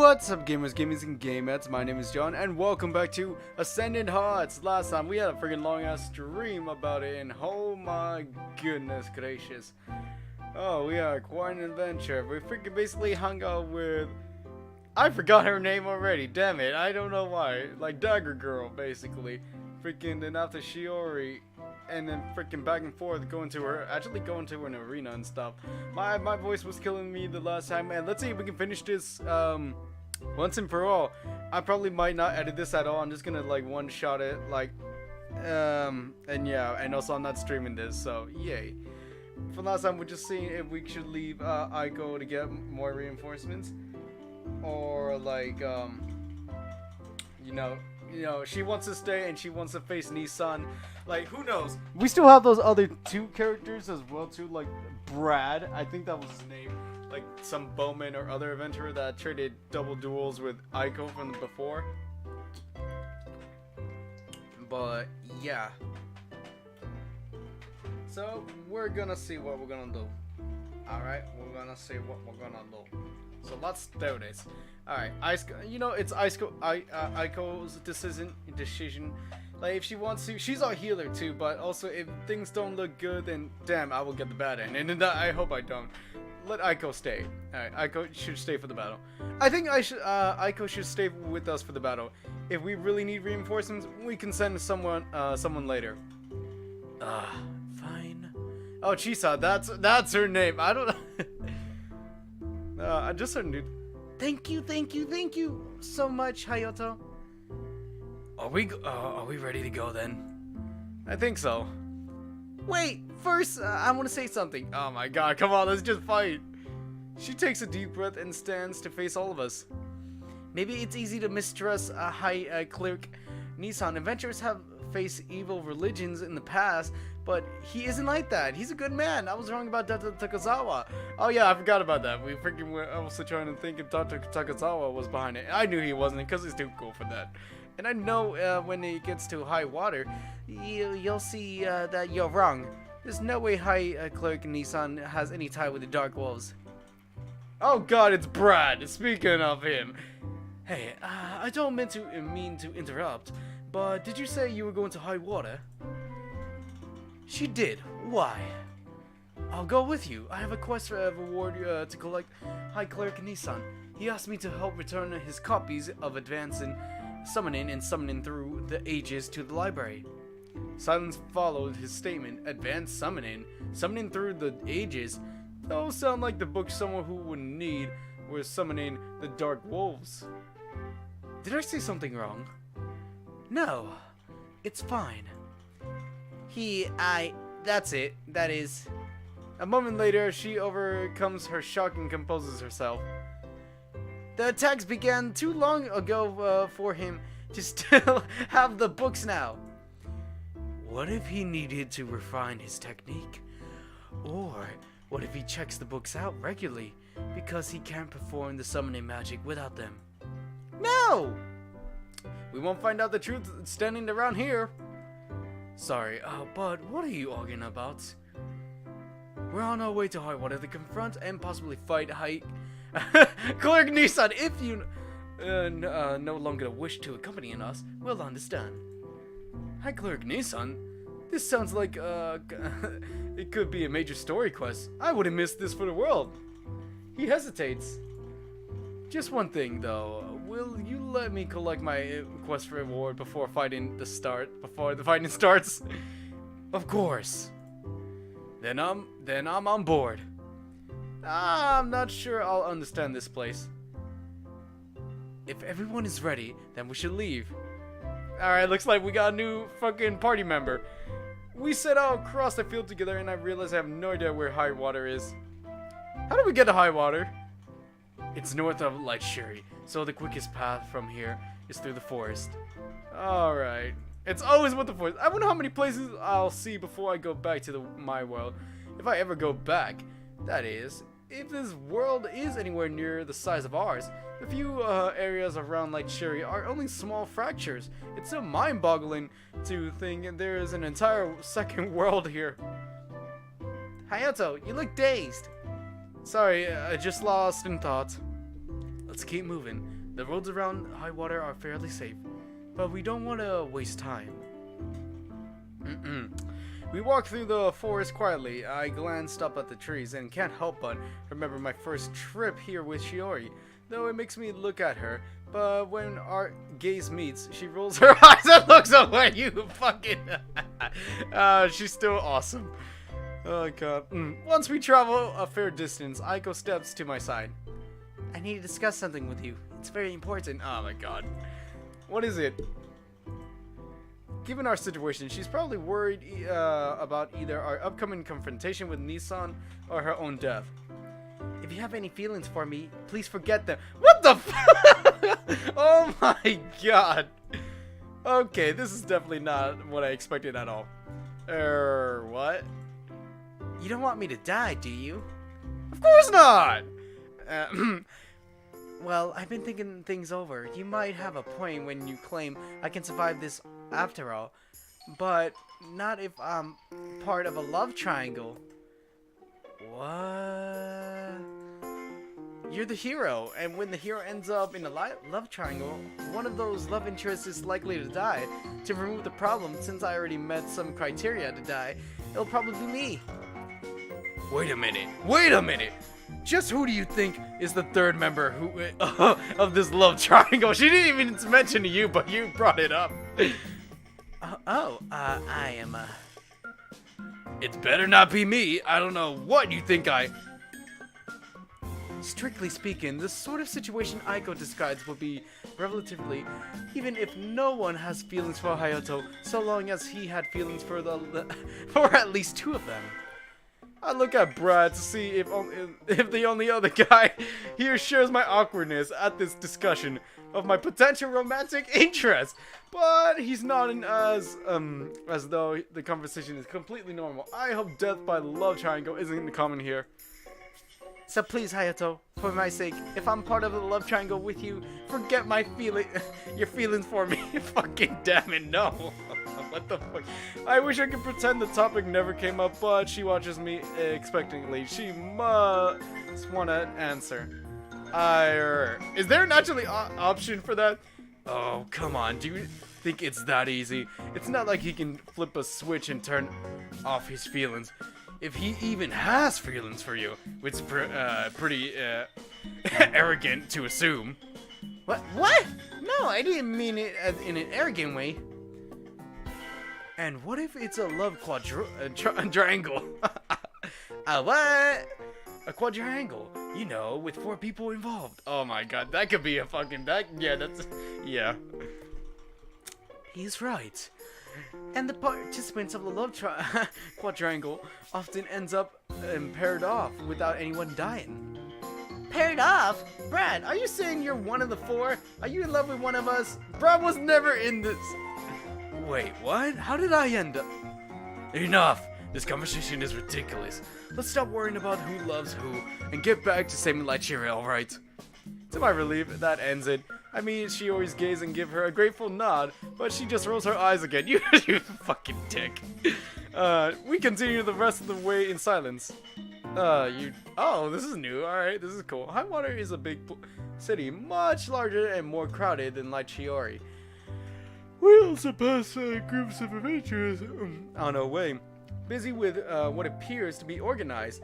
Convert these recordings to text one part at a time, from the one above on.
What's up, gamers, gamers, and gamettes? My name is John, and welcome back to Ascended Hearts. Last time we had a freaking long ass stream about it, and oh my goodness gracious. Oh, we are quite an adventure. We freaking basically hung out with... I forgot her name already, damn it, I don't know why. Like Dagger Girl, basically. Freaking, then after Shiori, and then freaking back and forth going to her an arena and stuff. My voice was killing me the last time, and let's see if we can finish this once and for all. I probably might not edit this at all. I'm just gonna like one shot it, like and yeah, and also I'm not streaming this, so yay. For last time we're just seeing if we should leave Aiko to get more reinforcements, or like you know, she wants to stay and she wants to face Nissan. Like, who knows? We still have those other two characters as well too, like Brad, I think that was his name. Like some bowman or other adventurer that traded double duels with Aiko from before. But yeah. So we're gonna see what we're gonna do. Alright, we're gonna see what we're gonna do. So let's do this. Alright, it's Aiko's decision. Like, if she wants to, she's our healer too, but also if things don't look good, then damn, I will get the bad end. And I hope I don't. Let Aiko stay. Alright, Aiko should stay for the battle. I think Aiko should stay with us for the battle.'t we really need reinforcements, we can send someone later. Fine. Oh, Chisa, that's her name. I don't know. I just heard dude. Thank you so much, Hayato. Are we ready to go then? I think so. Wait, first, I want to say something. Oh my god, come on, let's just fight. She takes a deep breath and stands to face all of us. Maybe it's easy to mistrust a high cleric Nissan. Adventurers have faced evil religions in the past, but he isn't like that. He's a good man. I was wrong about Dr. Takazawa. Oh yeah, I forgot about that. We freaking were also trying to think if Dr. Takazawa was behind it. I knew he wasn't because he's too cool for that. And I know when it gets to high water, you'll see that you're wrong. There's no way High Cleric Nissan has any tie with the Dark Wolves. Oh god, it's Brad. Speaking of him. Hey, I don't mean to interrupt, but did you say you were going to high water? She did. Why? I'll go with you. I have a quest for a reward to collect High Cleric Nissan. He asked me to help return his copies of Advancing Summoning and Summoning Through the Ages to the library. Silence followed his statement. Advanced Summoning, Summoning Through the Ages. Those sound like the book someone who would need was summoning the Dark Wolves. Did I say something wrong? No, it's fine. That's it. That is. A moment later, she overcomes her shock and composes herself. The attacks began too long ago for him to still have the books now. What if he needed to refine his technique? Or what if he checks the books out regularly because he can't perform the summoning magic without them? No! We won't find out the truth standing around here. Sorry, but what are you arguing about? We're on our way to high water to confront and possibly fight Cleric Nissan. If you no longer wish to accompany us, we'll understand. Hi, Cleric Nissan. This sounds like it could be a major story quest. I wouldn't miss this for the world. He hesitates. Just one thing, though. Will you let me collect my quest reward before the fighting starts? Of course. Then I'm on board. I'm not sure I'll understand this place. If everyone is ready, then we should leave. Alright, looks like we got a new fucking party member. We set out across the field together and I realized I have no idea where high water is. How do we get to high water? It's north of Light Shuri, so the quickest path from here is through the forest. Alright. It's always with the forest. I wonder how many places I'll see before I go back to my world. If I ever go back, that is. If this world is anywhere near the size of ours, the few areas around Light Shuri are only small fractures. It's so mind-boggling to think there is an entire second world here. Hayato, you look dazed. Sorry, I just lost in thought. let's keep moving. The roads around high water are fairly safe, but we don't want to waste time. We walk through the forest quietly. I glanced up at the trees and can't help but remember my first trip here with Shiori, though it makes me look at her. But when our gaze meets, she rolls her eyes and looks away. You fucking... she's still awesome. Oh god. Once we travel a fair distance, Aiko steps to my side. I need to discuss something with you. It's very important. Oh my god. What is it? Given our situation, she's probably worried about either our upcoming confrontation with Nissan or her own death. If you have any feelings for me, please forget them. What the f- Oh my god. Okay, this is definitely not what I expected at all. What? You don't want me to die, do you? Of course not! Well, I've been thinking things over. You might have a point when you claim I can survive this after all, but not if I'm part of a love triangle. What? You're the hero, and when the hero ends up in a love triangle, one of those love interests is likely to die. To remove the problem, since I already met some criteria to die, it'll probably be me. Wait a minute! Just who do you think is the third member who of this love triangle? She didn't even mention you, but you brought it up. I am, It better not be me. I don't know what you think Strictly speaking, the sort of situation Aiko describes would be relatively, even if no one has feelings for Hayato, so long as he had feelings for for at least two of them. I look at Brad to see if the only other guy here shares my awkwardness at this discussion of my potential romantic interest, but he's nodding as though the conversation is completely normal. I hope death by love triangle isn't common here. So please, Hayato, for my sake, if I'm part of the love triangle with you, forget your feelings for me. Fucking damn it, no. What the fuck? I wish I could pretend the topic never came up, but she watches me expectantly. She must want an answer. Is there an actually option for that? Oh, come on. Do you think it's that easy? It's not like he can flip a switch and turn off his feelings. If he even has feelings for you, which is pretty arrogant to assume. What? No, I didn't mean it in an arrogant way. And what if it's a love triangle? What? A quadrangle, you know, with 4 people involved. Oh my god, that could be a fucking yeah. He's right. And the participants of the love quadrangle often ends up paired off without anyone dying. Paired off? Brad, are you saying you're one of the 4? Are you in love with one of us? Brad was never in this. Wait, what? How did I end up? Enough! This conversation is ridiculous. Let's stop worrying about who loves who and get back to saving Lightyear, alright? To my relief, that ends it. I mean, she always gaze and give her a grateful nod, but she just rolls her eyes again. You fucking dick. We continue the rest of the way in silence. Oh, this is new. Alright, this is cool. High Water is a big city, much larger and more crowded than Lightyear. We also pass groups of adventurers on our way, busy with what appears to be organized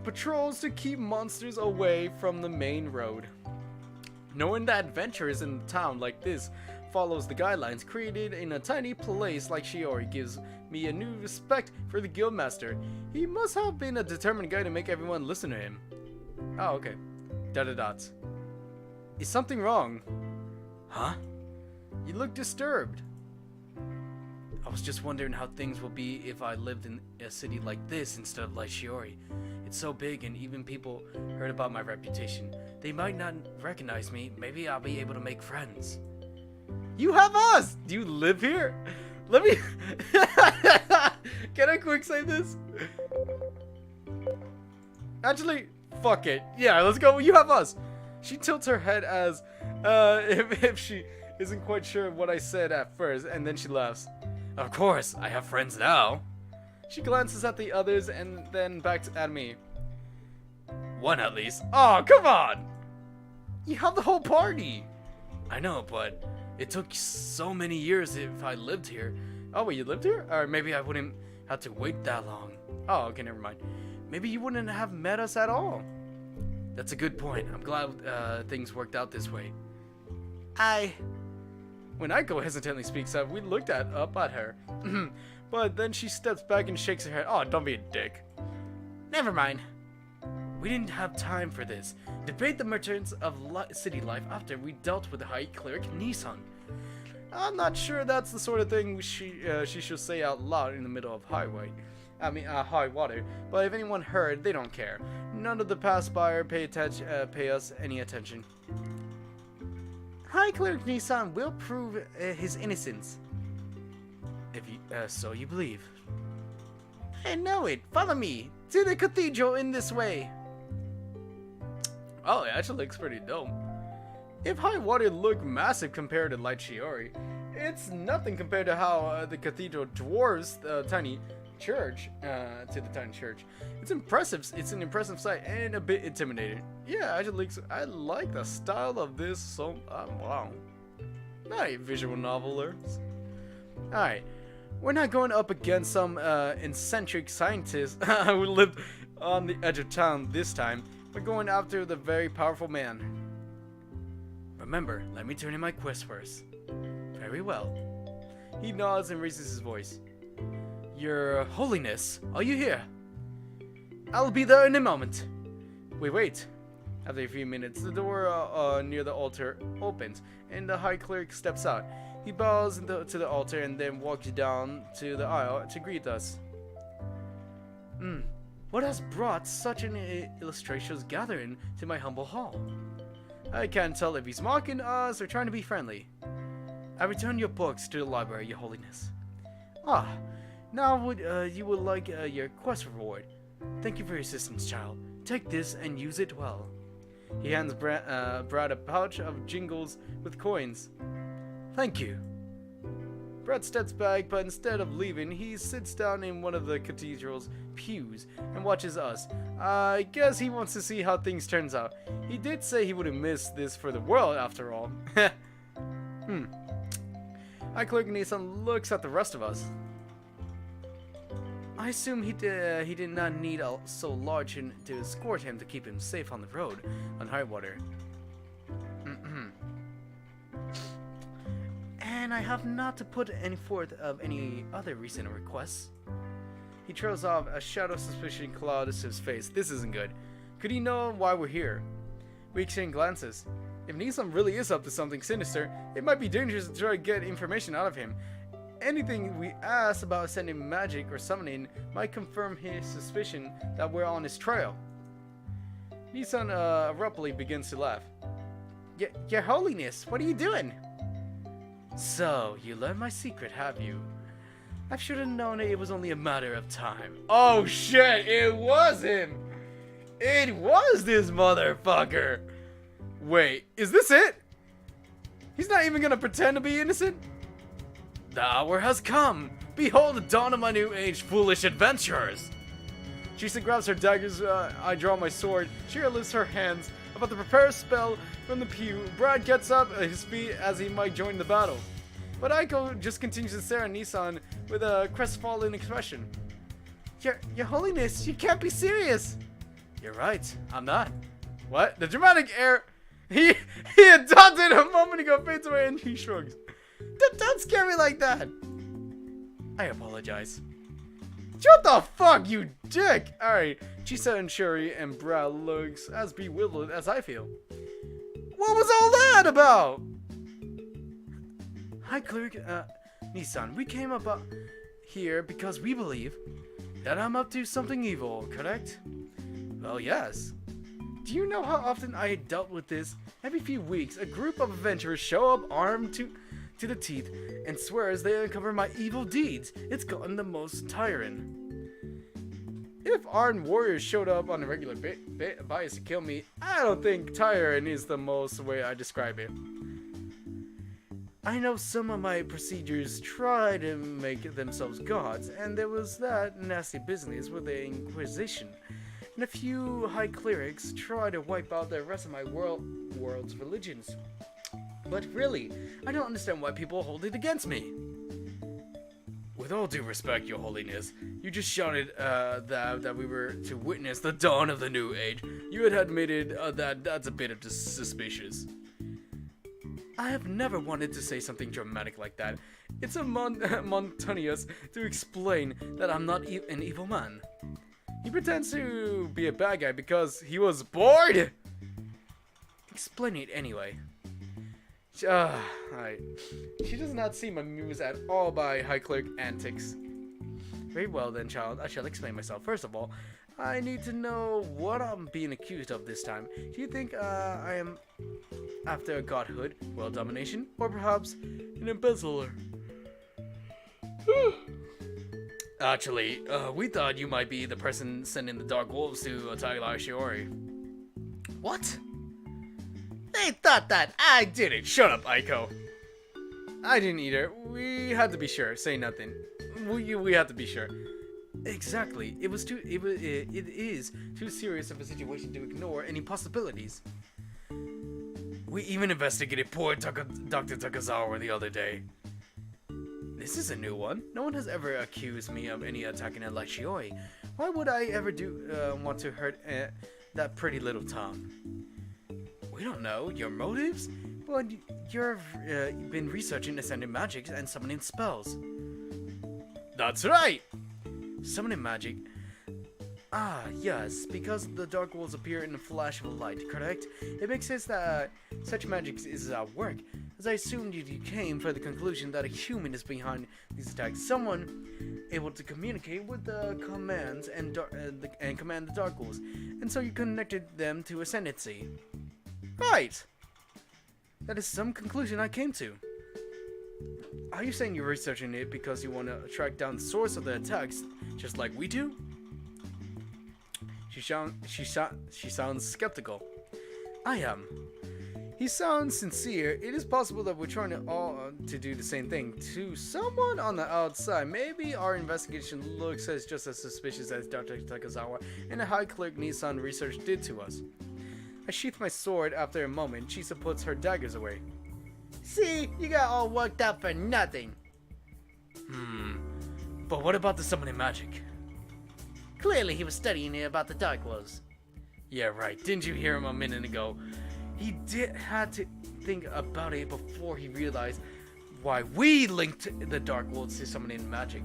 patrols to keep monsters away from the main road. Knowing that adventurers in a town like this follows the guidelines created in a tiny place like Shiori gives me a new respect for the guildmaster. He must have been a determined guy to make everyone listen to him. Oh, okay. Dots. Is something wrong? Huh? You look disturbed. I was just wondering how things will be if I lived in a city like this instead of like Shiori. It's so big and even people heard about my reputation. They might not recognize me. Maybe I'll be able to make friends. You have us! Do you live here? Let me... Can I quick say this? Actually, fuck it. Yeah, let's go. You have us. She tilts her head as if she isn't quite sure what I said at first, and then she laughs. Of course, I have friends now. She glances at the others and then back at me. One at least. Oh, come on! You have the whole party. I know, but it took so many years if I lived here. Oh, wait, you lived here? Or maybe I wouldn't have to wait that long. Oh, okay, never mind. Maybe you wouldn't have met us at all. That's a good point. I'm glad things worked out this way. When Aiko hesitantly speaks up, we looked up at her. But then she steps back and shakes her head. Oh, don't be a dick. Never mind. We didn't have time for this. Debate the merchants of city life after we dealt with the High Cleric Nissan. I'm not sure that's the sort of thing she should say out loud in the middle of high water. But if anyone heard, they don't care. None of the passerby pay us any attention. High Cleric Nissan will prove his innocence. If you, so you believe. I know it. Follow me to the cathedral in this way. Oh, it actually looks pretty dope. If High Water looked massive compared to Light Shiori, it's nothing compared to how the cathedral dwarfs the tiny church. It's impressive. It's an impressive sight and a bit intimidating. Yeah, actually, I like the style of this. So, wow. Night visual novelers. All right. We're not going up against some eccentric scientist who lived on the edge of town this time. We're going after the very powerful man. Remember, let me turn in my quest first. Very well. He nods and raises his voice. Your Holiness, are you here? I'll be there in a moment. We wait. After a few minutes, the door near the altar opens, and the High Cleric steps out. He bows to the altar and then walks down to the aisle to greet us. What has brought such an illustrious gathering to my humble hall? I can't tell if he's mocking us or trying to be friendly. I return your books to the library, Your Holiness. Now you would like your quest reward. Thank you for your assistance, child. Take this and use it well. He hands Brad a pouch of jingles with coins. Thank you. Brad steps back, but instead of leaving, he sits down in one of the cathedral's pews and watches us. I guess he wants to see how things turns out. He did say he wouldn't miss this for the world, after all. High Cleric Nissan looks at the rest of us. I assume he did not need so large to escort him to keep him safe on the road on high water. And I have not to put any forth of any other recent requests. He trails off, a shadow of suspicion clouds his face. This isn't good. Could he know why we're here? We exchange glances. If Nissan really is up to something sinister, it might be dangerous to try to get information out of him. Anything we ask about sending magic or summoning might confirm his suspicion that we're on his trail. Nissan abruptly begins to laugh. Your Holiness, what are you doing? So, you learned my secret, have you? I should have known it was only a matter of time. Oh shit, it was him! It was this motherfucker! Wait, is this it? He's not even gonna pretend to be innocent? The hour has come! Behold the dawn of my new age, foolish adventurers! Chisa grabs her daggers, I draw my sword. Shira lifts her hands, about to prepare a spell from the pew. Brad gets up at his feet as he might join the battle. But Aiko just continues to stare at Nissan with a crestfallen expression. Your Holiness, you can't be serious! You're right, I'm not. What? The dramatic air he adopted a moment ago fades away and he shrugs. Don't scare me like that! I apologize. Shut the fuck, you dick! Alright, Chisa and Shuri and Brad looks as bewildered as I feel. What was all that about? Hi, Cleric, Nissan, we came up here because we believe that I'm up to something evil, correct? Well, yes. Do you know how often I dealt with this? Every few weeks, a group of adventurers show up armed to the teeth and swears they uncover my evil deeds. It's gotten the most tiring. If armed warriors showed up on a regular basis to kill me, I don't think tiring is the most way I describe it. I know some of my procedures try to make themselves gods, and there was that nasty business with the Inquisition. and a few high clerics try to wipe out the rest of my world's religions. But really, I don't understand why people hold it against me. With all due respect, Your Holiness, you just shouted that we were to witness the dawn of the new age. You had admitted that's a bit of suspicious. I have never wanted to say something dramatic like that. It's monotonous to explain that I'm not an evil man. He pretends to be a bad guy because he was bored! Explain it anyway. Alright. She does not seem amused at all by high cleric antics. Very well then, child. I shall explain myself. First of all, I need to know what I'm being accused of this time. Do you think I am after a godhood, world domination, or perhaps an embezzler? Actually, we thought you might be the person sending the Dark Wolves to attack Shiori. What? They thought that I did it. Shut up, Aiko. I didn't either. We had to be sure. Say nothing. We had to be sure. Exactly. It is too serious of a situation to ignore any possibilities. We even investigated poor Dr. Takazawa the other day. This is a new one. No one has ever accused me of any attacking at Shiori. Why would I ever want to hurt that pretty little town? We don't know your motives, but you've been researching ascended magic and summoning spells. That's right! Summoning magic. Ah, yes, because the Dark Wolves appear in a flash of light, correct? It makes sense that such magic is at work, as I assumed you came for the conclusion that a human is behind these attacks. Someone able to communicate with the commands and command the Dark Wolves, and so you connected them to Ascendancy. Right! That is some conclusion I came to. Are you saying you're researching it because you want to track down the source of the attacks, just like we do? She sounds skeptical. I am. He sounds sincere. It is possible that we're trying to do the same thing to someone on the outside. Maybe our investigation looks just as suspicious as Dr. Takazawa and the High Clerk Nissan research did to us. I sheath my sword after a moment. Chisa puts her daggers away. See, you got all worked up for nothing. But what about the summoning magic? Clearly he was studying about the Dark Wolves. Yeah, right. Didn't you hear him a minute ago? He had to think about it before he realized why we linked the Dark Wolves to summoning magic.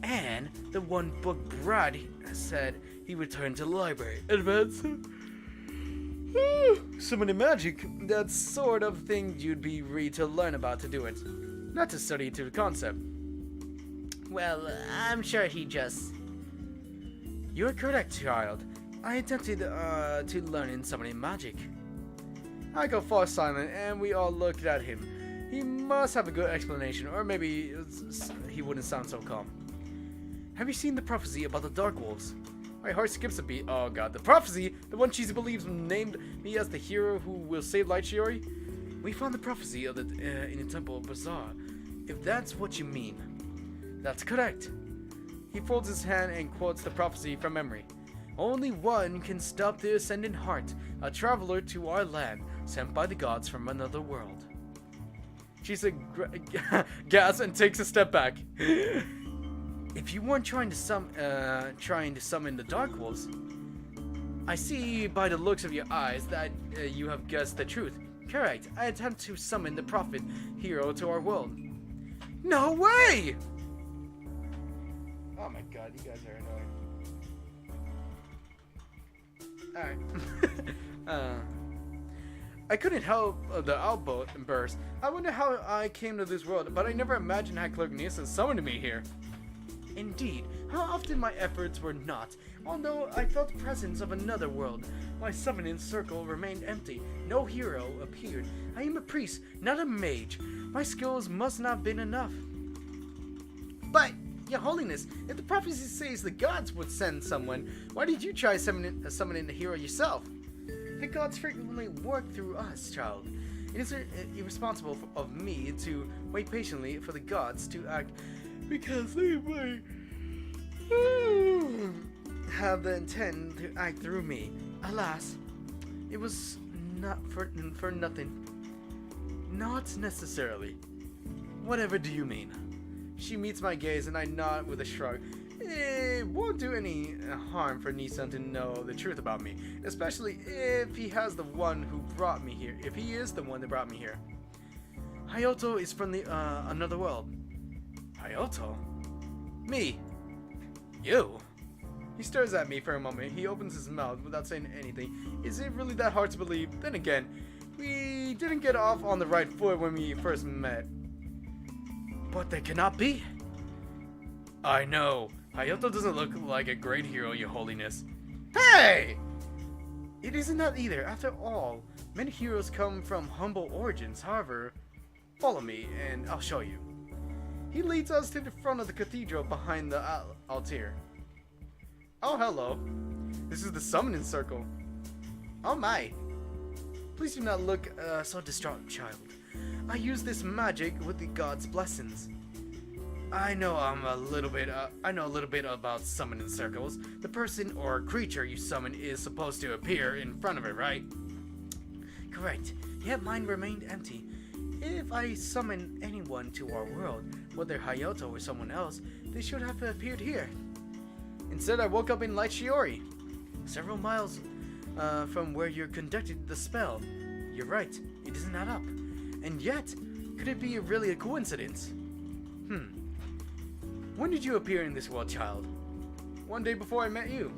And the one book Brad said he returned to the library. Advance. Summoning magic, that sort of thing you'd be ready to learn about to do it, not to study to the concept. Well, I'm sure he just... You're correct, child. I attempted to learn in summoning magic. I go far silent, and we all looked at him. He must have a good explanation, or maybe he wouldn't sound so calm. Have you seen the prophecy about the Dark Wolves? My heart skips a beat. Oh god, the prophecy? The one Cheesy believes named me as the hero who will save Light Shiori? We found the prophecy of in the Temple of Bazaar. If that's what you mean. That's correct. He folds his hand and quotes the prophecy from memory. Only one can stop the Ascendant Heart, a traveler to our land, sent by the gods from another world. Cheesy gasps and takes a step back. If you weren't trying to summon the Dark Wolves, I see by the looks of your eyes that you have guessed the truth. Correct. I attempt to summon the prophet hero to our world. No way! Oh my god, you guys are annoying. Alright. I couldn't help the outburst. I wonder how I came to this world, but I never imagined how Clerk Nielsen summoned me here. Indeed, how often my efforts were not. Although I felt the presence of another world, my summoning circle remained empty. No hero appeared. I am a priest, not a mage. My skills must not have been enough. But, Your Holiness, if the prophecy says the gods would send someone, why did you try summoning the hero yourself? The gods frequently work through us, child. It is irresponsible of me to wait patiently for the gods to act because they might have the intent to act through me. Alas, it was not for nothing. Not necessarily. Whatever do you mean? She meets my gaze and I nod with a shrug. It won't do any harm for Nissan to know the truth about me, especially if he has the one who brought me here. If he is the one that brought me here. Hayato is from the another world. Hayato? Me? You? He stares at me for a moment. He opens his mouth without saying anything. Is it really that hard to believe? Then again, we didn't get off on the right foot when we first met. But that cannot be. I know. Hayato doesn't look like a great hero, Your Holiness. Hey! It isn't that either. After all, many heroes come from humble origins. However, follow me and I'll show you. He leads us to the front of the cathedral behind the altar. Oh, hello. This is the summoning circle. Oh my. Please do not look so distraught, child. I use this magic with the god's blessings. I know a little bit about summoning circles. The person or creature you summon is supposed to appear in front of it, right? Correct. Yet mine remained empty. If I summon anyone to our world, whether Hayato or someone else, they should have appeared here. Instead, I woke up in Light Shiori, several miles from where you conducted the spell. You're right, it doesn't add up. And yet, could it be really a coincidence? When did you appear in this world, child? One day before I met you.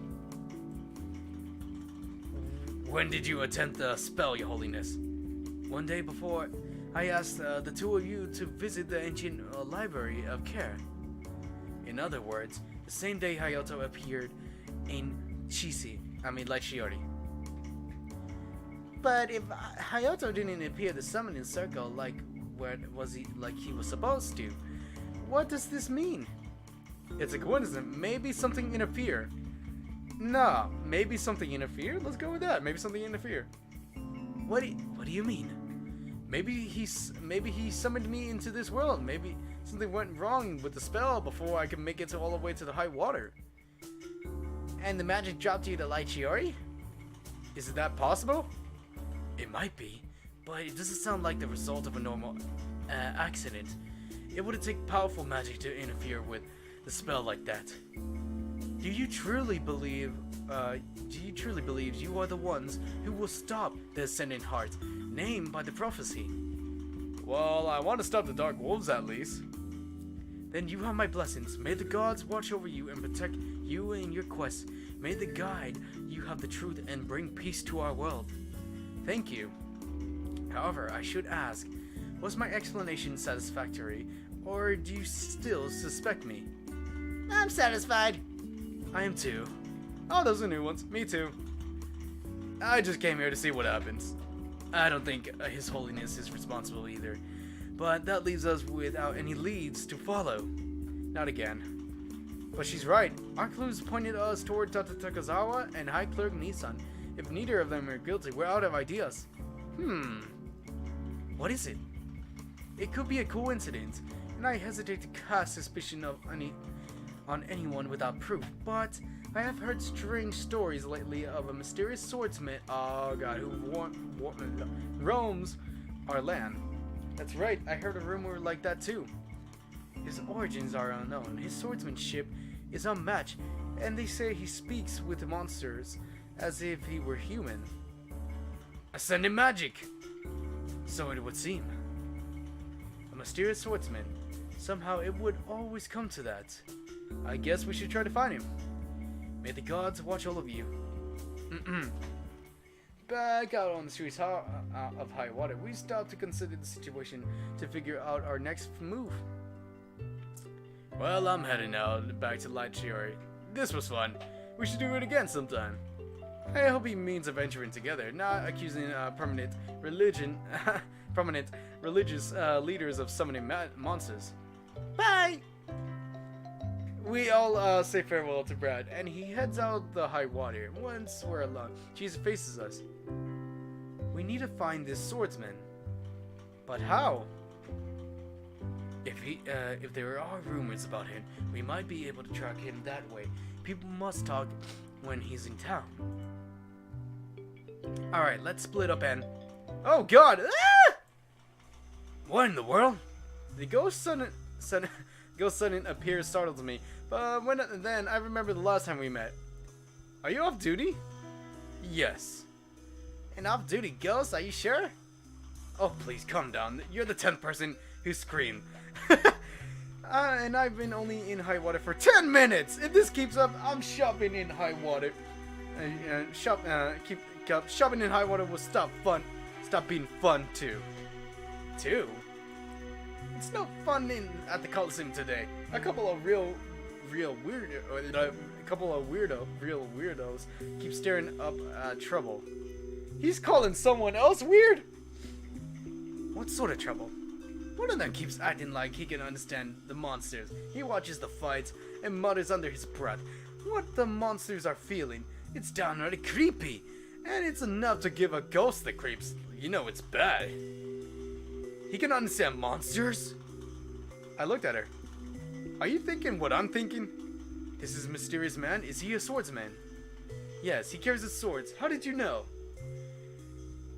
When did you attempt the spell, Your Holiness? One day before, I asked the two of you to visit the ancient library of Care. In other words, the same day Hayato appeared in Light Shiori. But if Hayato didn't appear the summoning circle like he was supposed to, what does this mean? It's a coincidence. Maybe something interfered. Nah, maybe something interfered? Let's go with that. Maybe something interfered. What do you mean? Maybe he summoned me into this world. Maybe something went wrong with the spell before I could make it all the way to the high water. And the magic dropped you to Light Shiori? Is it that possible? It might be, but it doesn't sound like the result of a normal accident. It would take powerful magic to interfere with the spell like that. Do you truly believe you are the ones who will stop the Ascendant Heart, named by the prophecy? Well, I want to stop the Dark Wolves at least. Then you have my blessings. May the gods watch over you and protect you in your quest. May they guide you have the truth and bring peace to our world. Thank you. However, I should ask, was my explanation satisfactory, or do you still suspect me? I'm satisfied. I am too. Oh, those are new ones. Me too. I just came here to see what happens. I don't think His Holiness is responsible either. But that leaves us without any leads to follow. Not again. But she's right. Our clues pointed us toward Tata Takazawa and High Clerk Nissan. If neither of them are guilty, we're out of ideas. What is it? It could be a coincidence, and I hesitate to cast suspicion on anyone without proof, but I have heard strange stories lately of a mysterious swordsman, who roams our land. That's right, I heard a rumor like that too. His origins are unknown, his swordsmanship is unmatched, and they say he speaks with monsters as if he were human. Ascendant magic! So it would seem. A mysterious swordsman. Somehow it would always come to that. I guess we should try to find him. May the gods watch all of you. Back out on the streets of high water, we stopped to consider the situation to figure out our next move. Well, I'm heading out back to Light Shiori. This was fun. We should do it again sometime. I hope he means adventuring together, not accusing prominent religious leaders of summoning monsters. Bye! We all say farewell to Brad, and he heads out the high water. Once we're alone, Jesus faces us. We need to find this swordsman. But how? If there are rumors about him, we might be able to track him that way. People must talk when he's in town. Alright, let's split up and... Oh god! Ah! What in the world? The ghost sudden appear startles me, but then I remember the last time we met. Are you off duty? Yes. An off-duty ghost? Are you sure? Oh, please, calm down. You're the 10th person who screamed. And I've been only in high water for 10 minutes! If this keeps up, I'm shopping in high water. Shopping in high water will stop being fun, too. It's no fun at the Coliseum today. A couple of real weirdos keep stirring up trouble. He's calling someone else weird? What sort of trouble? One of them keeps acting like he can understand the monsters. He watches the fights and mutters under his breath what the monsters are feeling. It's downright creepy, and it's enough to give a ghost the creeps. You know it's bad. He can understand monsters? I looked at her. Are you thinking what I'm thinking? This is a mysterious man. Is he a swordsman? Yes, he carries his swords. How did you know?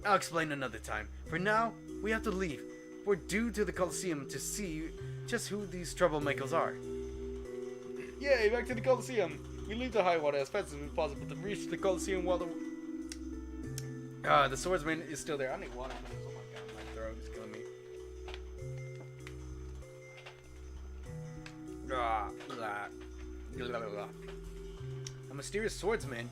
I'll explain another time. For now, we have to leave. We're due to the Coliseum to see just who these troublemakers are. Yay, back to the Coliseum. We leave the high water as fast as possible to reach the Coliseum while the swordsman is still there. I need water. Oh my god, my throat is killing me. A mysterious swordsman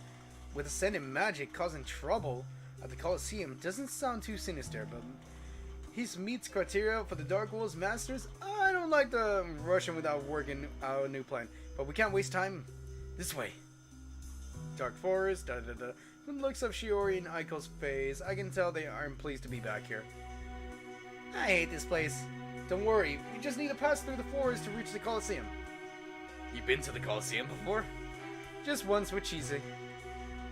with ascendant magic causing trouble at the Coliseum doesn't sound too sinister, but he meets criteria for the Dark Wolves Masters. I don't like the rushing without working out a new plan, but we can't waste time. This way. Dark Forest, From the looks of Shiori and Aiko's face, I can tell they aren't pleased to be back here. I hate this place. Don't worry, we just need to pass through the forest to reach the Coliseum. You been to the Coliseum before? Just once with Cheesy.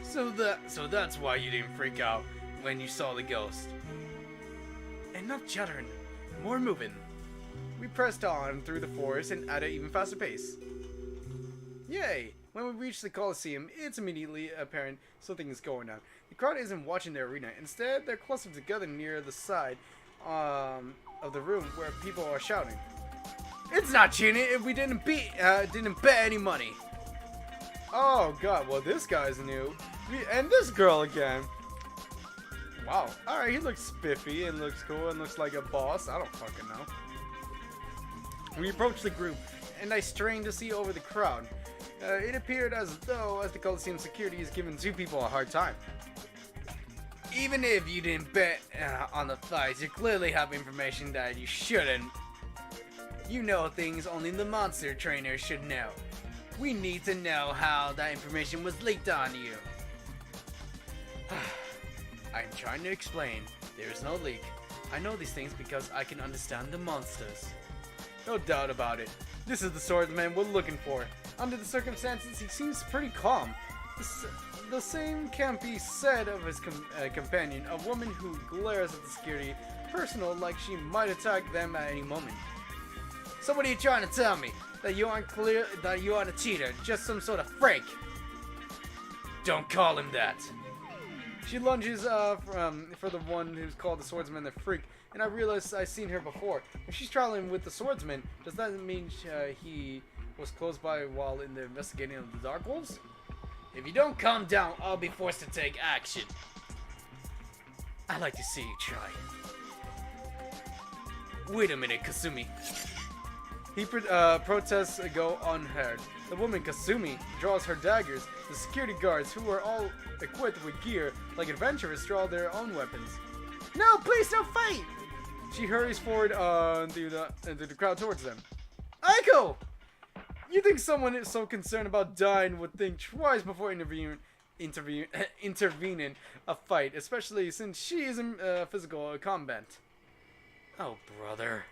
So that's why you didn't freak out when you saw the ghost. Enough chattering, more moving. We pressed on through the forest and at an even faster pace. Yay! When we reach the Coliseum, it's immediately apparent something is going on. The crowd isn't watching the arena. Instead, they're clustered together near the side of the room where people are shouting. It's not cheating if we didn't bet any money. Oh god, well this guy's new. And this girl again. Wow. Alright, he looks spiffy and looks cool and looks like a boss. I don't fucking know. We approached the group, and I strained to see over the crowd. It appeared as though the Coliseum security is giving two people a hard time. Even if you didn't bet on the fights, you clearly have information that you shouldn't. You know things only the monster trainer should know. We need to know how that information was leaked on you. I'm trying to explain. There is no leak. I know these things because I can understand the monsters. No doubt about it. This is the swordsman we're looking for. Under the circumstances, he seems pretty calm. The same can't be said of his companion, a woman who glares at the security personnel like she might attack them at any moment. So what are you trying to tell me? That you aren't a cheater, just some sort of freak? Don't call him that. She lunges for the one who's called the swordsman the freak, and I realize I've seen her before. If she's traveling with the swordsman, does that mean he was close by while in the investigating of the Dark Wolves? If you don't calm down, I'll be forced to take action. I'd like to see you try. Wait a minute, Kasumi. He protests go unheard. The woman Kasumi draws her daggers. The security guards, who are all equipped with gear like adventurers, draw their own weapons. No, please don't fight! She hurries forward into the crowd towards them. Aiko! You think someone is so concerned about dying would think twice before intervening a fight, especially since she is in physical combat. Oh, brother.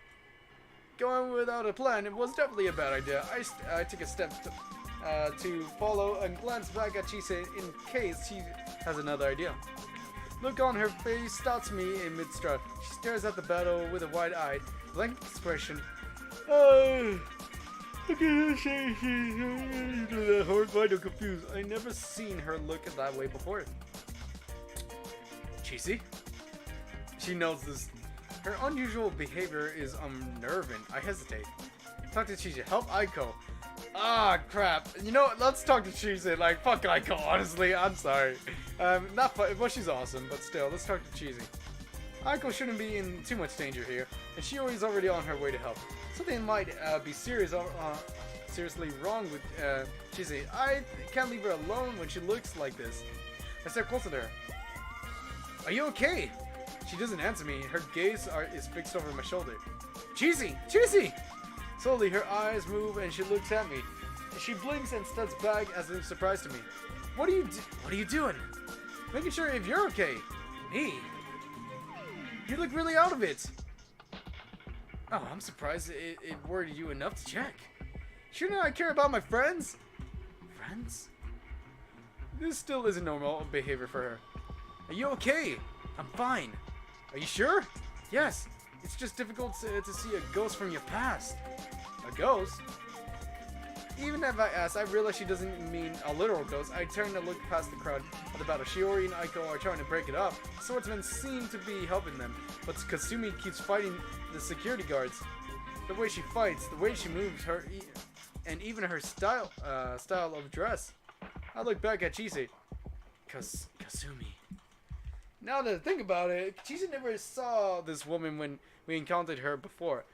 Going without a plan, it was definitely a bad idea. I took a step to follow and glance back at Chise in case she has another idea. Look on her face stops me in mid-strut. She stares at the battle with a wide-eyed, blank expression. Okay, she's horrified or confused. I never seen her look that way before. Cheesy? She knows this. Her unusual behavior is unnerving. I hesitate. Talk to Cheesy. Help Aiko. Ah, crap. You know what? Let's talk to Cheesy. Like, fuck Aiko, honestly. I'm sorry. Not fun. Well, she's awesome, but still, let's talk to Cheesy. Aiko shouldn't be in too much danger here, and Shiori's already on her way to help. Something might be seriously wrong with Cheesy. I can't leave her alone when she looks like this. I step closer to her. Are you okay? She doesn't answer me. Her gaze is fixed over my shoulder. Cheesy! Cheesy! Slowly, her eyes move and she looks at me. She blinks and steps back as if surprised to me. What are you doing? Making sure if you're okay. Me? You look really out of it. Oh, I'm surprised it worried you enough to check. Shouldn't I care about my friends? Friends? This still isn't normal behavior for her. Are you okay? I'm fine. Are you sure? Yes. It's just difficult to see a ghost from your past. A ghost? Even if I ask, I realize she doesn't mean a literal ghost. I turn to look past the crowd at the battle. Shiori and Aiko are trying to break it up. Swordsmen seem to be helping them, but Kasumi keeps fighting the security guards. The way she fights, the way she moves, and even her style of dress. I look back at Chise. Kasumi. Now that I think about it, Chise never saw this woman when we encountered her before.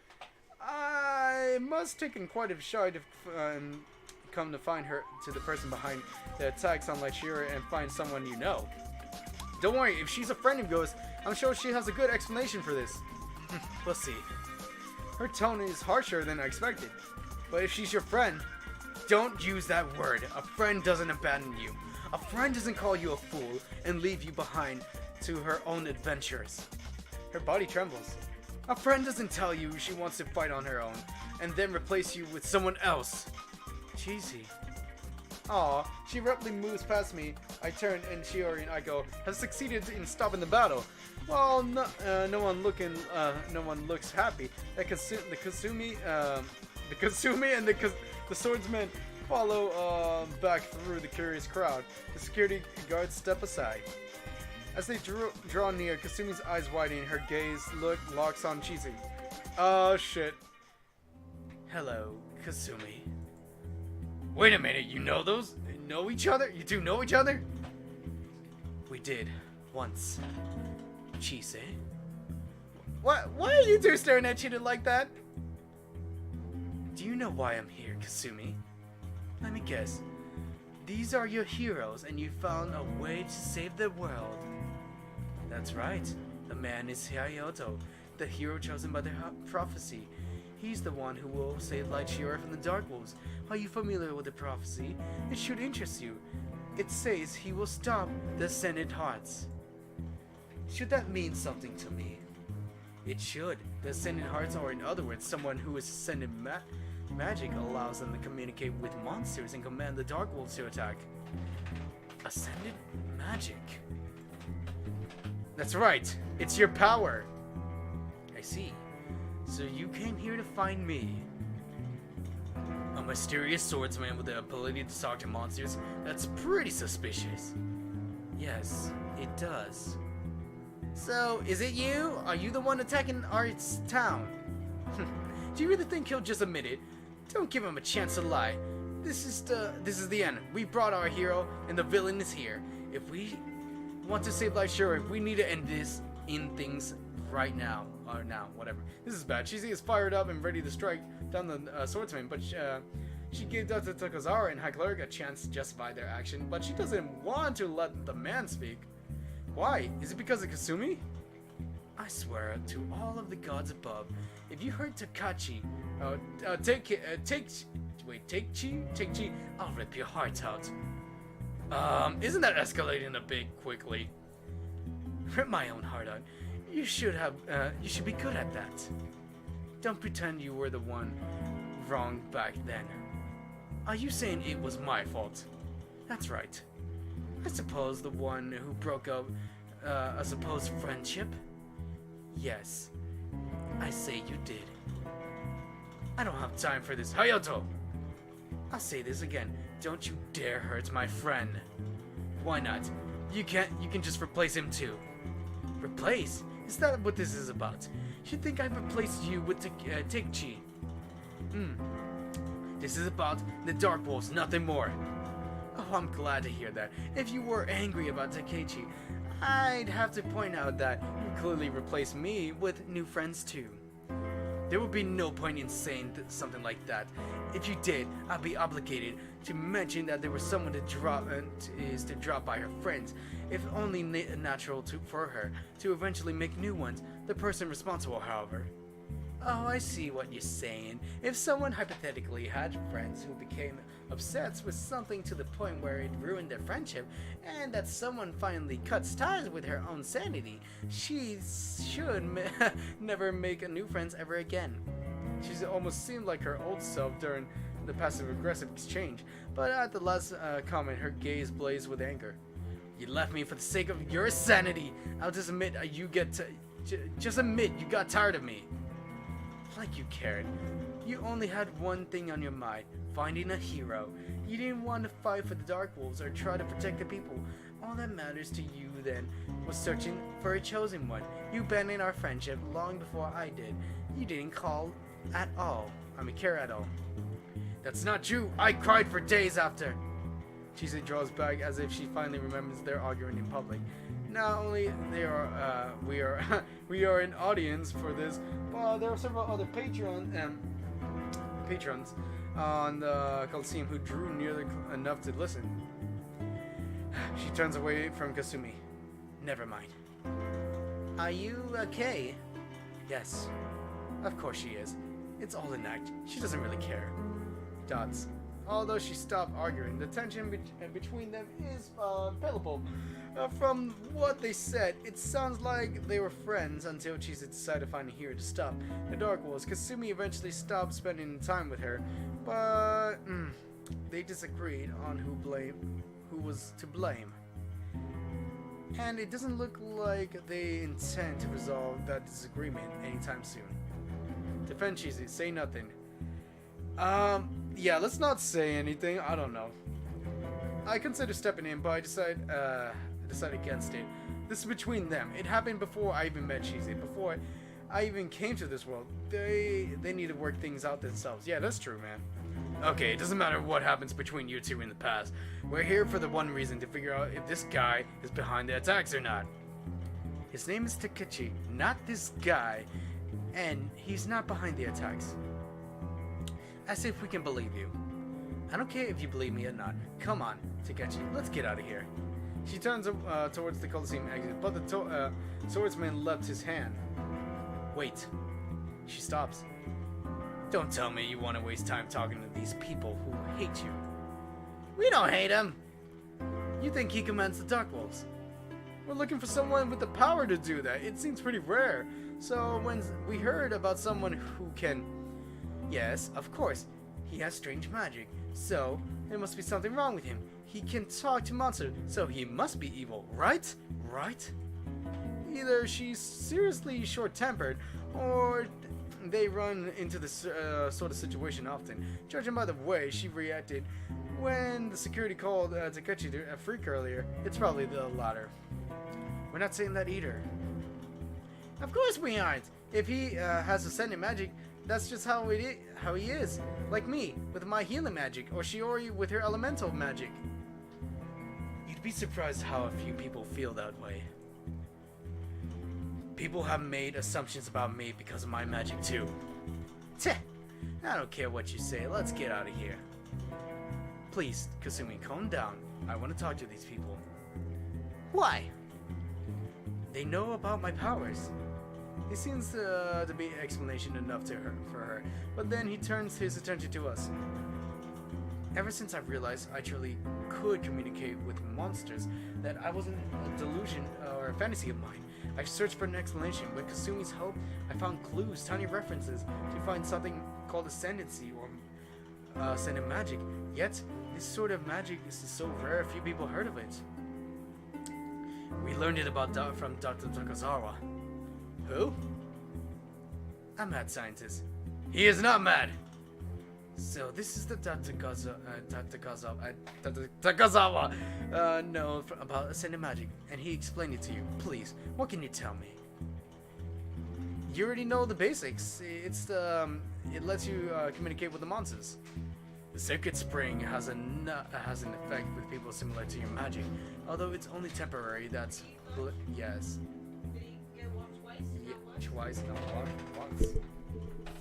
I must have taken quite a shot to come to find her to the person behind the attacks on Shiori and find someone you know. Don't worry, if she's a friend of Ghost, I'm sure she has a good explanation for this. We'll see. Her tone is harsher than I expected. But if she's your friend, don't use that word. A friend doesn't abandon you. A friend doesn't call you a fool and leave you behind to her own adventures. Her body trembles. A friend doesn't tell you she wants to fight on her own and then replace you with someone else. Cheesy. Aw, she abruptly moves past me. I turn and Shiori and Aiko have succeeded in stopping the battle. While no one looks happy. The Kasumi and the swordsmen follow back through the curious crowd. The security guards step aside. As they draw near, Kasumi's eyes widen, her gaze locks on Chise. Oh shit. Hello, Kasumi. Wait a minute, you know those? Know each other? You two know each other? We did, once. Chise? Why are you two staring at each other like that? Do you know why I'm here, Kasumi? Let me guess. These are your heroes and you found a way to save the world. That's right. The man is Hayato, the hero chosen by the prophecy. He's the one who will save Light Shiori from the Dark Wolves. Are you familiar with the prophecy? It should interest you. It says he will stop the Ascended Hearts. Should that mean something to me? It should. The Ascended Hearts are, in other words, someone who is Ascended magic allows them to communicate with monsters and command the Dark Wolves to attack. Ascended magic? That's right. It's your power. I see. So you came here to find me. A mysterious swordsman with the ability to talk to monsters? That's pretty suspicious. Yes, it does. So, is it you? Are you the one attacking Art's town? Do you really think he'll just admit it? Don't give him a chance to lie. This is the end. We brought our hero, and the villain is here. If we want to save Light Shiori, we need to end this in things right now. Or now, whatever. This is bad. Chise is fired up and ready to strike down the swordsman, but she gave that to Tokuzawa and High Cleric a chance to justify their action, but she doesn't want to let the man speak. Why? Is it because of Kasumi? I swear to all of the gods above, if you hurt Takachi, Take-chi, I'll rip your heart out. Isn't that escalating a bit quickly? Rip my own heart out. You should be good at that. Don't pretend you were the one wrong back then. Are you saying it was my fault? That's right. I suppose the one who broke up a supposed friendship? Yes. I say you did. I don't have time for this. Hayato! I'll say this again. Don't you dare hurt my friend. Why not? You can just replace him too. Replace? Is that what this is about? You think I've replaced you with Takechi? This is about the Dark Wolves, nothing more. Oh, I'm glad to hear that. If you were angry about Takechi, I'd have to point out that you clearly replaced me with new friends too. There would be no point in saying something like that. If you did, I'd be obligated to mention that there was someone to drop by her friends, if only natural for her to eventually make new ones. The person responsible, however. Oh, I see what you're saying. If someone hypothetically had friends who became obsessed with something to the point where it ruined their friendship, and that someone finally cuts ties with her own sanity, she should never make new friends ever again. She almost seemed like her old self during the passive-aggressive exchange, but at the last comment, her gaze blazed with anger. You left me for the sake of your sanity. I'll just admit just admit you got tired of me. Like you cared. You only had one thing on your mind, finding a hero. You didn't want to fight for the Dark Wolves or try to protect the people. All that matters to you then was searching for a chosen one. You abandoned our friendship long before I did. You didn't care at all. That's not true. I cried for days after. Chise draws back as if she finally remembers their arguing in public. Not only we are an audience for this, but there are several other patrons on the Coliseum who drew near enough to listen. She turns away from Kasumi. Never mind. Are you okay? Yes. Of course she is. It's all an act. She doesn't really care. Dots. Although she stopped arguing, the tension between them is palpable. From what they said, it sounds like they were friends until Chise decided to find a hero to stop the Dark Wolves. Kasumi eventually stopped spending time with her, but they disagreed on who was to blame. And it doesn't look like they intend to resolve that disagreement anytime soon. Defend Chise, say nothing. Yeah, let's not say anything. I don't know. I consider stepping in, but I decided against it. This is between them. It happened before I even met Chise. Before I even came to this world. They need to work things out themselves. Yeah, that's true, man. Okay, it doesn't matter what happens between you two in the past. We're here for the one reason, to figure out if this guy is behind the attacks or not. His name is Takechi, not this guy, and he's not behind the attacks. As if we can believe you. I don't care if you believe me or not. Come on, Takechi, let's get out of here. She turns towards the Coliseum exit, but the swordsman left his hand. Wait. She stops. Don't tell me you want to waste time talking to these people who hate you. We don't hate him. You think he commands the Dark Wolves. We're looking for someone with the power to do that. It seems pretty rare. So when we heard about someone who can... Yes, of course. He has strange magic. So, there must be something wrong with him. He can talk to monsters, so he must be evil, right? Right? Either she's seriously short-tempered, or they run into this sort of situation often. Judging by the way she reacted when the security called Takechi a freak earlier, it's probably the latter. We're not saying that either. Of course we aren't. If he has ascendant magic, that's just how he is. Like me, with my healing magic, or Shiori with her elemental magic. You'd be surprised how a few people feel that way. People have made assumptions about me because of my magic too. Tch! I don't care what you say, let's get out of here. Please, Kasumi, calm down. I want to talk to these people. Why? They know about my powers. It seems to be explanation enough for her, but then he turns his attention to us. Ever since I've realized I truly could communicate with monsters, that I wasn't a delusion or a fantasy of mine, I've searched for an explanation. With Kasumi's help, I found clues, tiny references, to find something called ascendancy or ascendant magic. Yet, this sort of magic is so rare, few people heard of it. We learned it from Dr. Takazawa. Who? A mad scientist. He is not mad! So this is the Takazawa know about ascended magic, and he explained it to you. Please, what can you tell me? You already know the basics. It lets you communicate with the monsters. The Sacred Spring has an effect with people similar to your magic, although it's only temporary. That's yes. Did he get walked twice? Yeah, Not once? twice, not once. So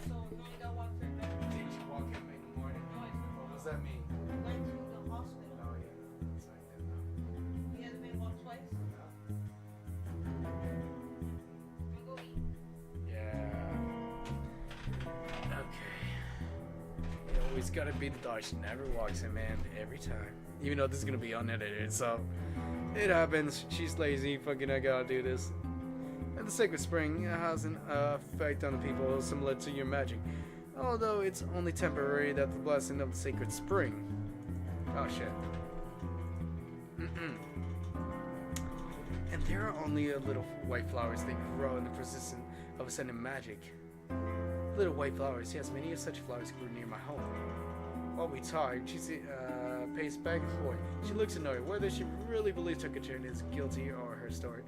he only got walked for a minute. Did you walk him in the morning? What does that mean? He went to the hospital. Oh yeah, that's right. He hasn't been walked twice. I'm gonna go eat. Yeah. Okay. You always gotta be the dog. She never walks him, man. Every time. Even though this is gonna be unedited, so it happens. She's lazy. Fucking, I gotta do this. And the Sacred Spring has an effect on the people similar to your magic, although it's only temporary. That the blessing of the Sacred Spring. Oh shit. And there are only little white flowers that grow in the persistence of ascended magic. Little white flowers, yes, many of such flowers grew near my home. While we talk, she paced back and forth. She looks annoyed, whether she really believes Tokachi is guilty or her story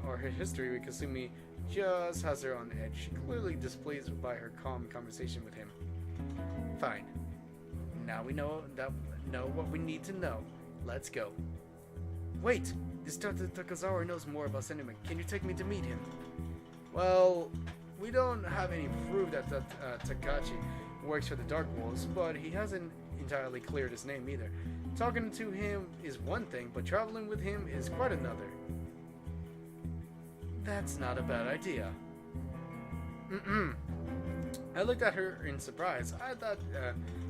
or her history with Kasumi just has her on edge. She clearly displeased by her calm conversation with him. Fine. Now we know what we need to know. Let's go. Wait, this Dr. Takazawa knows more about sentiment. Can you take me to meet him? Well, we don't have any proof that Takachi works for the Dark Wolves, but he hasn't entirely cleared his name either. Talking to him is one thing, but traveling with him is quite another. That's not a bad idea. I looked at her in surprise. I thought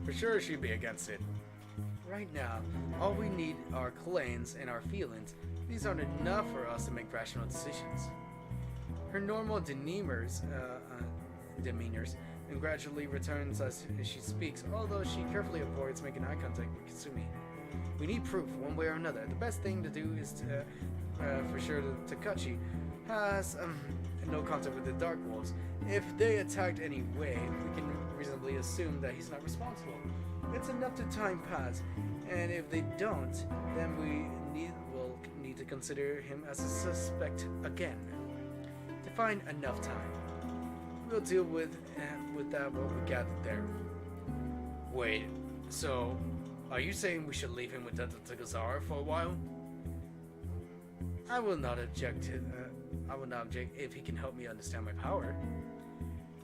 for sure she'd be against it. Right now, all we need are claims and our feelings. These aren't enough for us to make rational decisions. Her normal demeanors and gradually returns as she speaks, although she carefully avoids making eye contact with Kasumi. We need proof, one way or another. The best thing to do is to, for sure, Takachi has no contact with the Dark Wolves. If they attacked anyway, we can reasonably assume that he's not responsible. It's enough to time pass, and if they don't, then we'll need to consider him as a suspect again. To find enough time, we'll deal with that what we gathered there. Wait, so are you saying we should leave him with Dr. Takazawa for a while? I will not object if he can help me understand my power.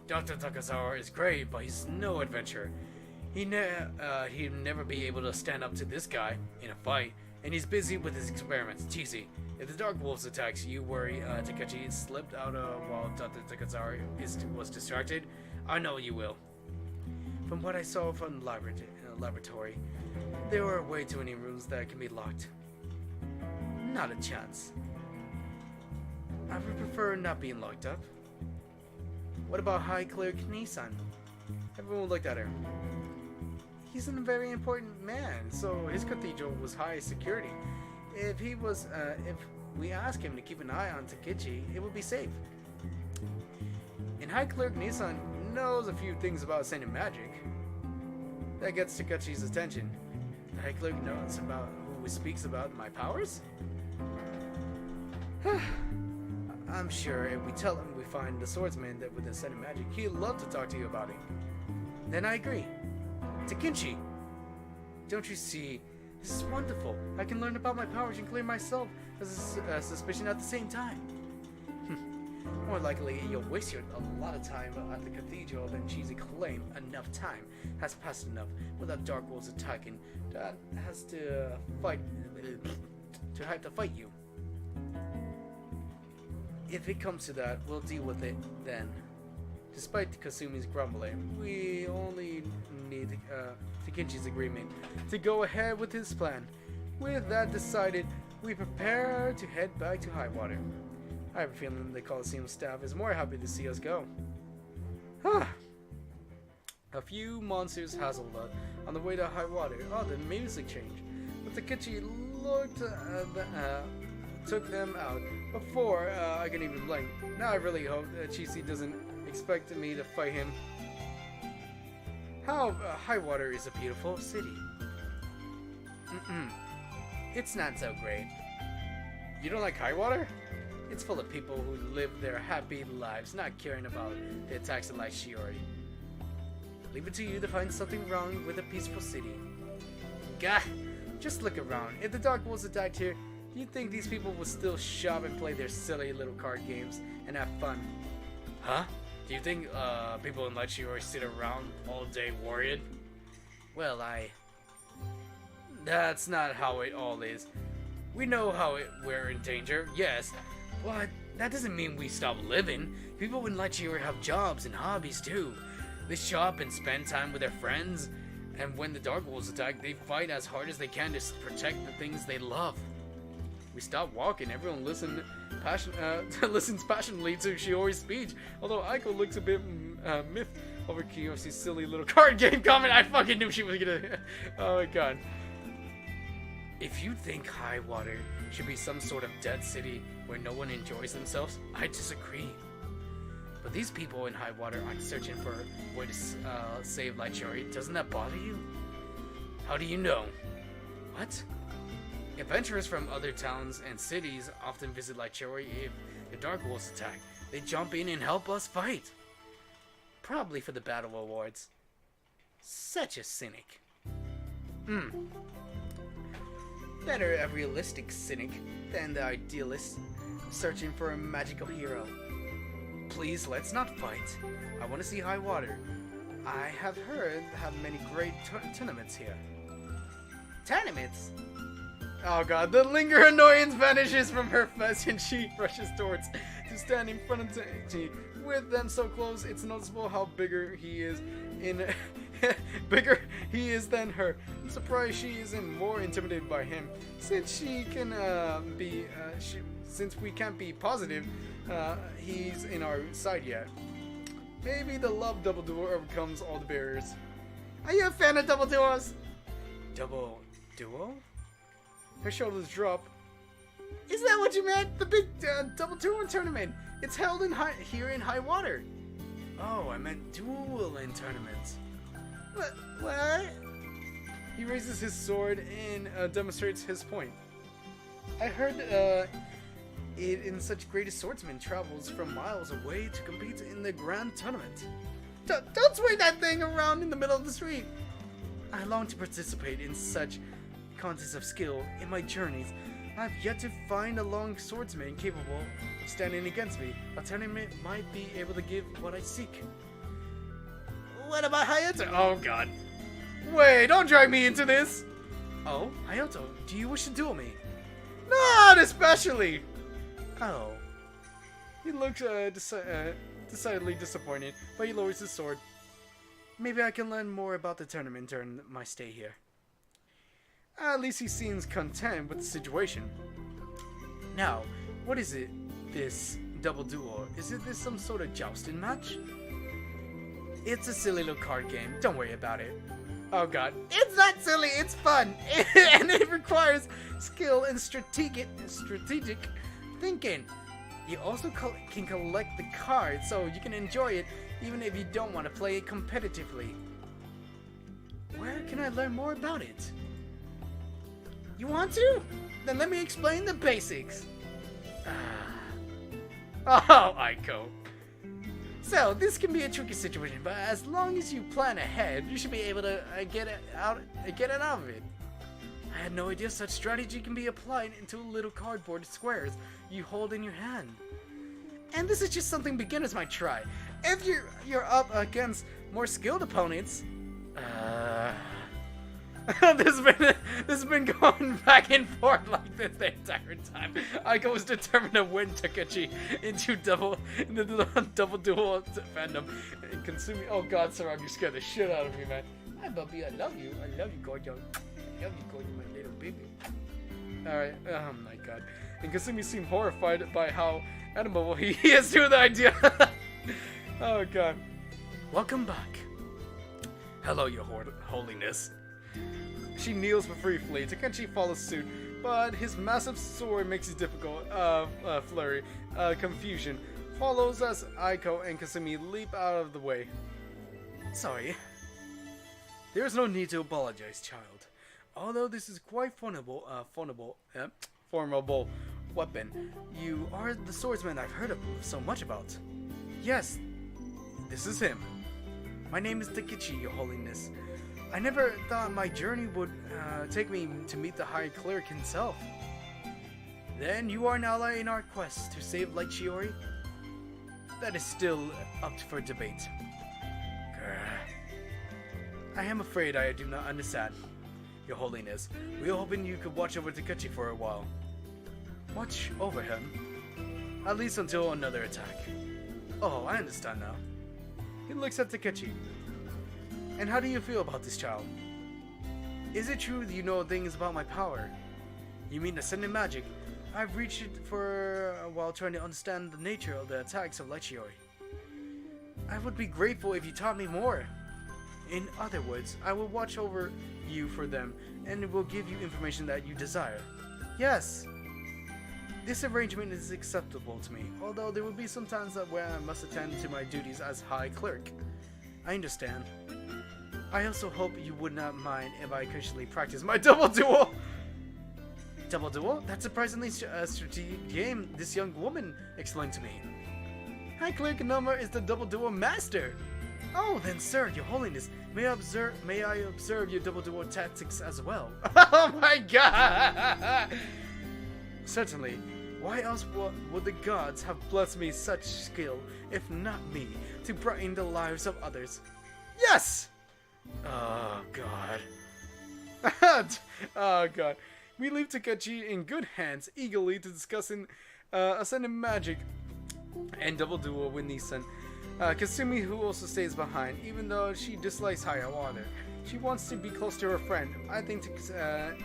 Dr. Takazawa is great, but he's no adventurer. He'd never be able to stand up to this guy in a fight, and he's busy with his experiments. Cheesy. If the Dark Wolves attacks, you worry Takachi slipped out while Dr. Takazawa was distracted? I know you will. From what I saw from the laboratory, there are way too many rooms that can be locked. Not a chance. I would prefer not being locked up. What about High Cleric Nissan? Everyone looked at her. He's a very important man, so his cathedral was high security. If we ask him to keep an eye on Takechi, it would be safe. And High Cleric Nissan knows a few things about ascended magic. That gets Takechi's attention. The High Cleric knows about who speaks about my powers? I'm sure if we tell him we find the swordsman that with ascended magic, he'd love to talk to you about it. Then I agree. Takechi! Don't you see? This is wonderful. I can learn about my powers and clear myself as a suspicion at the same time. More likely, you'll waste a lot of time at the cathedral than cheesy claim. Enough time has passed enough without Dark Wolves attacking. That has to fight to fight you. If it comes to that, we'll deal with it then. Despite Kasumi's grumbling, we only need Takechi's agreement to go ahead with his plan. With that decided, we prepare to head back to Highwater. I have a feeling the Coliseum staff is more happy to see us go. A few monsters hassled us on the way to Highwater. Oh, the music changed. But Takechi took them out before I can even blink. Now I really hope that Chisi doesn't expect me to fight him. how Highwater is a beautiful city. It's not so great. You don't like Highwater? It's full of people who live their happy lives, not caring about the attacks of Shiori. Leave it to you to find something wrong with a peaceful city. Gah! Just look around. If the Dark Wolves attacked here, you'd think these people would still shop and play their silly little card games and have fun. Huh? Do you think people in Shiori sit around all day worried? Well, that's not how it all is. We know how we're in danger, yes, but that doesn't mean we stop living. People in Shiori have jobs and hobbies too. They shop and spend time with their friends, and when the Dark Wolves attack, they fight as hard as they can to protect the things they love. We stop walking, everyone listens passionately to Shiori's speech, although Aiko looks a bit miffed over Kiyoshi's silly little card game comment. I fucking knew she was gonna... Oh my god. If you think Highwater should be some sort of dead city where no one enjoys themselves, I disagree. But these people in Highwater aren't searching for a way to save Shiori. Doesn't that bother you? How do you know? What? Adventurers from other towns and cities often visit Shiori if the Dark Wolves attack. They jump in and help us fight. Probably for the battle awards. Such a cynic. Better a realistic cynic than the idealist searching for a magical hero. Please, let's not fight. I want to see Highwater. I have heard they have many great tournaments here. Tournaments? Oh god, the linger annoyance vanishes from her face and she rushes towards to stand in front of Tenchi. With them so close, it's noticeable how bigger he is than her. I'm surprised she isn't more intimidated by him, since we can't be positive he's in our side yet. Maybe the love double duo overcomes all the barriers. Are you a fan of double duos? Double duo? Her shoulders drop. Is that what you meant? The big double duo tournament. It's held here in Highwater. Oh, I meant dueling tournaments. What? He raises his sword and demonstrates his point. I heard it in such greatest swordsman travels from miles away to compete in the grand tournament. Don't swing that thing around in the middle of the street. I long to participate in such contests of skill in my journeys. I've yet to find a long swordsman capable of standing against me. A tournament might be able to give what I seek. What about Hayato? Oh god. Wait, don't drag me into this! Oh, Hayato, do you wish to duel me? Not especially! Oh. He looks decidedly disappointed, but he lowers his sword. Maybe I can learn more about the tournament during my stay here. At least he seems content with the situation. Now, what is it, this double duel? Is this some sort of jousting match? It's a silly little card game. Don't worry about it. Oh god. It's not silly, it's fun! And it requires skill and strategic thinking. You also can collect the cards, so you can enjoy it even if you don't want to play it competitively. Where can I learn more about it? You want to? Then let me explain the basics. Oh, Aiko. So, this can be a tricky situation, but as long as you plan ahead, you should be able to get it out of it. I had no idea such strategy can be applied into little cardboard squares you hold in your hand. And this is just something beginners might try. If you're up against more skilled opponents, this has been going back and forth like this the entire time. Aiko was determined to win Takechi into the double duel fandom and consuming. Oh god, Sarab, you scared the shit out of me, man. Hi, Bubby, I love you, Gojo. I love you, Gojo, my little baby. Alright, oh my god. And Kasumi seemed horrified by how animal he is to the idea. Oh god. Welcome back. Hello, your holiness. She kneels briefly. Takechi follows suit, but his massive sword makes it difficult. Flurry. Confusion follows as Aiko and Kasumi leap out of the way. Sorry. There is no need to apologize, child. Although this is quite formidable weapon, you are the swordsman I've heard of so much about. Yes, this is him. My name is Takichi, Your Holiness. I never thought my journey would take me to meet the High Cleric himself. Then you are an ally in our quest to save Light Shiori? That is still up for debate. I am afraid I do not understand, Your Holiness. We were hoping you could watch over Takechi for a while. Watch over him? At least until another attack. Oh, I understand now. He looks at Takechi. And how do you feel about this child? Is it true that you know things about my power? You mean ascended magic? I've reached it for a while trying to understand the nature of the attacks of Light Shiori. I would be grateful if you taught me more. In other words, I will watch over you for them and will give you information that you desire. Yes! This arrangement is acceptable to me, although there will be some times where I must attend to my duties as High Cleric. I understand. I also hope you would not mind if I occasionally practice my double duel! Double duel? That's surprisingly strategic game, this young woman explained to me. High Cleric number is the double duel master! Oh, then sir, Your Holiness, may I observe your double duel tactics as well? Oh my god! Certainly. Why else would the gods have blessed me such skill, if not me, to brighten the lives of others? Yes! Oh god. Oh god. We leave Takechi in good hands, eagerly to discussing Ascended Magic and Double Duel with Nissan. Kasumi, who also stays behind, even though she dislikes higher water. She wants to be close to her friend. I think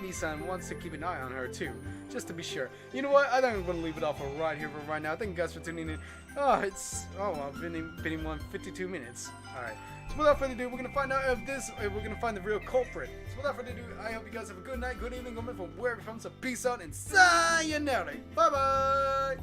Nissan wants to keep an eye on her too, just to be sure. You know what? I think I'm going to leave it off right here for right now. Thank you guys for tuning in. I've been in 52 minutes. Alright. So without further ado, we're going to find out if we're going to find the real culprit. So without further ado, I hope you guys have a good night, good evening, good morning from wherever you're from. So peace out and sayonara. Bye bye.